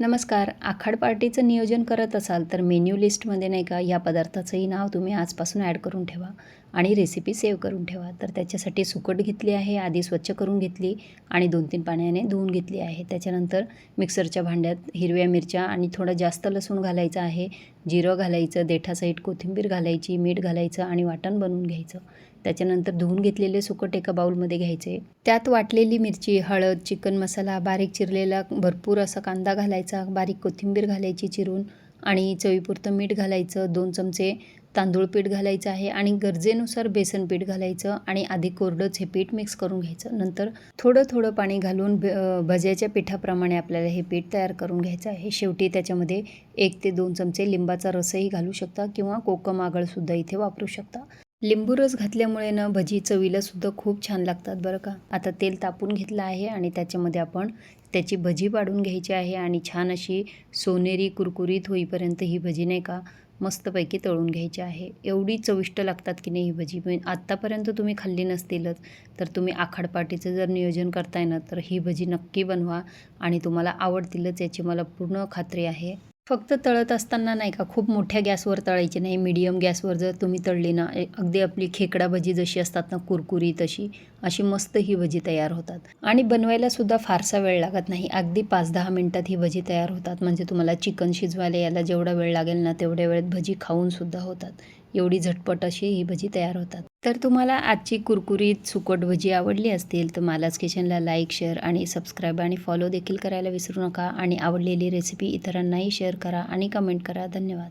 नमस्कार. आखाड पार्टीचं नियोजन करत असाल तर मेन्यू लिस्टमध्ये नाही का या पदार्थाचंही नाव तुम्ही आजपासून ॲड करून ठेवा आणि रेसिपी सेव्ह करून ठेवा. तर त्याच्यासाठी सुकट घेतली आहे, आधी स्वच्छ करून घेतली आणि 2-3 पाण्याने धुवून घेतली आहे. त्याच्यानंतर मिक्सरच्या भांड्यात हिरव्या मिरच्या आणि थोडं जास्त लसूण घालायचं आहे, जिरं घालायचं, देठासहित कोथिंबीर घालायची, मीठ घालायचं आणि वाटण बनवून घ्यायचं. त्याच्यानंतर धुवून घेतलेले सुकट एका बाउलमध्ये घ्यायचे. त्यात वाटलेली मिरची, हळद, चिकन मसाला, बारीक चिरलेला भरपूर असा कांदा घालायचा, बारीक कोथिंबीर घालायची चिरून आणि चवीपुरतं मीठ घालायचं, 2 चमचे तांदूळ पीठ घालायचं आहे आणि गरजेनुसार बेसन पीठ घालायचं आणि आधी कोरडंच हे पीठ मिक्स करून घ्यायचं. नंतर थोडं थोडं पाणी घालून भज्याच्या पिठाप्रमाणे आपल्याला हे पीठ तयार करून घ्यायचं आहे. शेवटी त्याच्यामध्ये 1 ते 2 चमचे लिंबाचा रसही घालू शकता किंवा कोकम आगळसुद्धा इथे वापरू शकता. लिंबू रस घातल्यामुळे ना भजी चवीलासुद्धा खूप छान लागतात बरं का. आता तेल तापून घेतलं आहे आणि त्याच्यामध्ये आपण त्याची भजी पाडून घ्यायची आहे आणि छान अशी सोनेरी कुरकुरीत होईपर्यंत ही भजी नाही का मस्तपैकी तळून घ्यायची आहे. एवढी चविष्ट लागतात की नाही ही भजी. पण आत्तापर्यंत तुम्ही खाल्ली नसतीलच तर तुम्ही आखाड पार्टीचं जर नियोजन करताय ना तर ही भजी नक्की बनवा आणि तुम्हाला आवडतीलच याची मला पूर्ण खात्री आहे. फक्त तळत असताना नाही का खूप मोठ्या गॅसवर तळायची नाही, मीडियम गॅसवर जर तुम्ही तळली ना अगदी आपली खेकडा भजी जशी असतात ना कुरकुरीत अशी मस्त ही भजी तयार होतात आणि बनवायला सुद्धा फारसा वेळ लागत नाही. अगदी 5-10 मिनटात ही भजी तयार होतात. म्हणजे तुम्हाला चिकन शिजवायला याला जेवढा वेळ लागेल ना तेवढ्या वेळेत भजी खाऊन सुद्धा होतात. एवढी झटपट अशी ही भजी तयार होतात. तर तुम्हाला आजची कुरकुरीत सुकट भजी आवडली असतील तर मालाच किचनला लाईक, शेअर आणि सबस्क्राईब आणि फॉलो देखील करायला विसरू नका आणि आवडलेली रेसिपी इतरांनाही शेअर करा आणि कमेंट करा. धन्यवाद.